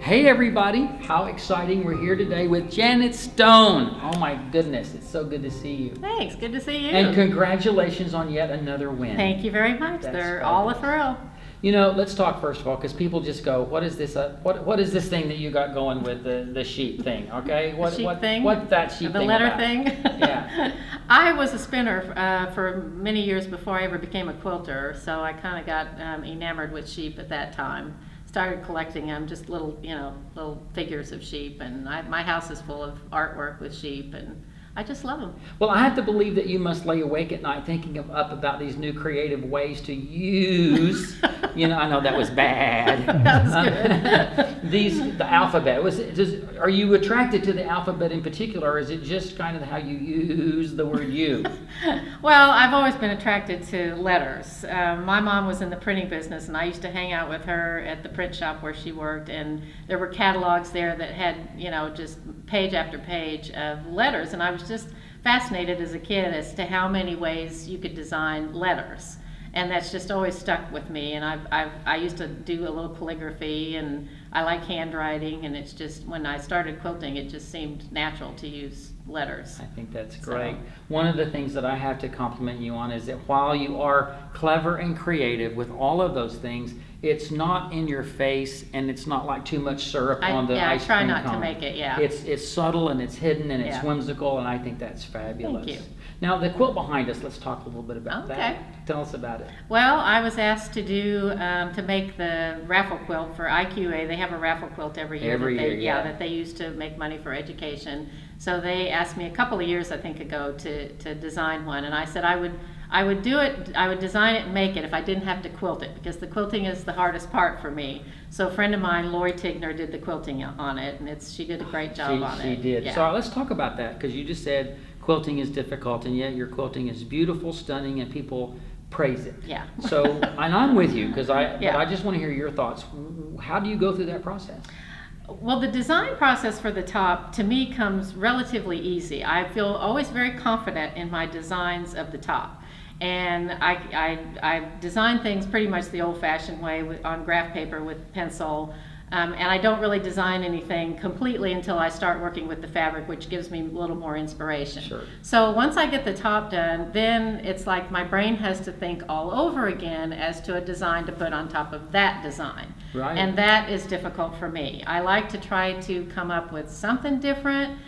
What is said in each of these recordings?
Hey everybody, how exciting. We're here today with Janet Stone. Oh my goodness, it's so good to see you. Thanks, good to see you. And congratulations on yet another win. Thank you very much. That's They're all a fabulous. thrill. You know, let's talk first of all, because people just go, what is this what is this thing that you got going with the sheep thing, okay? The sheep thing? What's that sheep The thing letter about? thing? Yeah. I was a spinner for many years before I ever became a quilter, so I kind of got enamored with sheep at that time. Started collecting them, just little, little figures of sheep, and my house is full of artwork with sheep, and I just love them. Well, I have to believe that you must lay awake at night thinking up about these new creative ways to use, I know that was bad. That was good. The alphabet. Are you attracted to the alphabet in particular, or is it just kind of how you use the word you? Well, I've always been attracted to letters. My mom was in the printing business, and I used to hang out with her at the print shop where she worked, and there were catalogs there that had, just page after page of letters, and I was just fascinated as a kid as to how many ways you could design letters. And that's just always stuck with me, and I used to do a little calligraphy, and I like handwriting, and it's just, when I started quilting, it just seemed natural to use letters. I think that's great. One of the things that I have to compliment you on is that while you are clever and creative with all of those things, it's not in your face, and it's not like too much syrup on the ice cream cone. I try not to make it, yeah. It's subtle, and it's hidden, and it's Yeah. whimsical, and I think that's fabulous. Thank you. Now, the quilt behind us, let's talk a little bit about Okay. that. Tell us about it. Well, I was asked to do to make the raffle quilt for IQA. They have a raffle quilt every year. That they use to make money for education. So they asked me a couple of years, I think, ago to design one, and I said I would do it. I would design it and make it if I didn't have to quilt it, because the quilting is the hardest part for me. So a friend of mine, Lori Tigner, did the quilting on it, and she did a great job on it. She did. Yeah. So let's talk about that, because you just said quilting is difficult, and yet your quilting is beautiful, stunning, and people praise it. Yeah. So, and I'm with you, because I Yeah. just want to hear your thoughts. How do you go through that process? Well, the design process for the top, to me, comes relatively easy. I feel always very confident in my designs of the top. And I design things pretty much the old-fashioned way on graph paper with pencil. And I don't really design anything completely until I start working with the fabric, which gives me a little more inspiration. Sure. So once I get the top done, then it's like my brain has to think all over again as to a design to put on top of that design. Right. And that is difficult for me. I like to try to come up with something different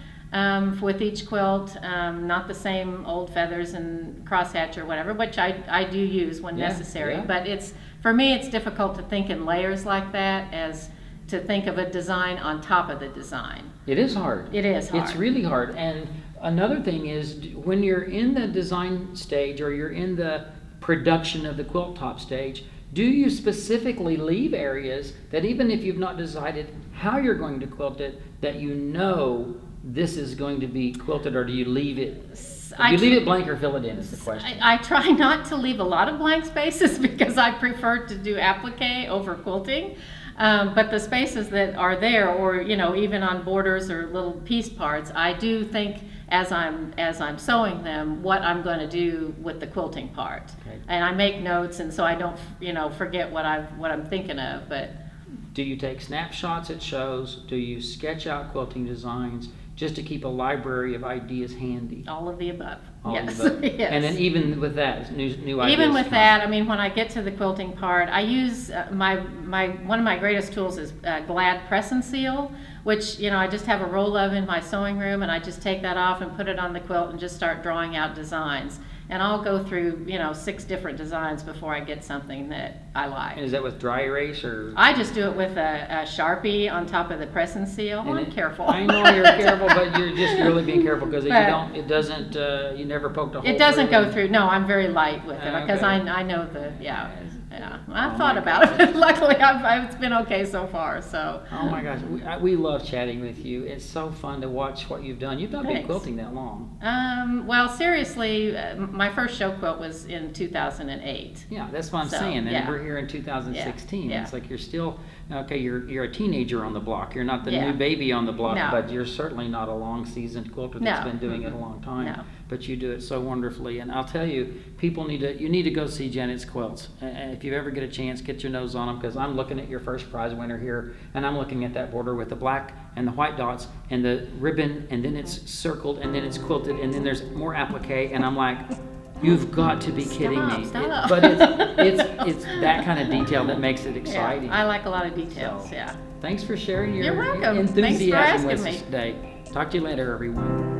with each quilt, not the same old feathers and crosshatch or whatever, which I do use when necessary. Yeah. But for me, it's difficult to think in layers like that as to think of a design on top of the design. It is hard. It is hard. It's really hard. And another thing is, when you're in the design stage, or you're in the production of the quilt top stage, do you specifically leave areas that, even if you've not decided how you're going to quilt it, that this is going to be quilted, or do you leave it? Do you leave it blank or fill it in is the question. I try not to leave a lot of blank spaces because I prefer to do applique over quilting. But the spaces that are there, or even on borders or little piece parts, I do think as I'm sewing them what I'm going to do with the quilting part, and I make notes, and so I don't forget what I'm thinking of. But do you take snapshots at shows? Do you sketch out quilting designs just to keep a library of ideas handy? All of the above. Yes. Yes. And then even with that, new ideas. Even with that, when I get to the quilting part, I use one of my greatest tools is Glad Press and Seal, which I just have a roll of in my sewing room, and I just take that off and put it on the quilt and just start drawing out designs. And I'll go through 6 different designs before I get something that I like. And is that with dry erase, or? I just do it with a Sharpie on top of the press and seal. I'm careful. I know you're careful, but you're just really being careful, because you never poked a hole. It doesn't go through. No, I'm very light with it, because Okay. I know I've thought about it. Luckily, it's been okay so far. So. Oh my gosh, we love chatting with you. It's so fun to watch what you've done. You've not been quilting that long. Well, seriously, my first show quilt was in 2008. Yeah, that's what I'm saying. And we're here in 2016. Yeah. It's like you're still you're a teenager on the block. You're not the Yeah. new baby on the block, No. but you're certainly not a long seasoned quilter that's been doing it a long time. No. but you do it so wonderfully. And I'll tell you, you need to go see Janet's quilts. And if you ever get a chance, get your nose on them, because I'm looking at your first prize winner here, and I'm looking at that border with the black and the white dots and the ribbon, and then it's circled, and then it's quilted, and then there's more applique, and I'm like, you've got to be kidding me. Stop. But it's that kind of detail that makes it exciting. Yeah, I like a lot of details, So, yeah. Thanks for sharing your You're welcome. Thanks for enthusiasm with asking us me. today. Talk to you later, everyone.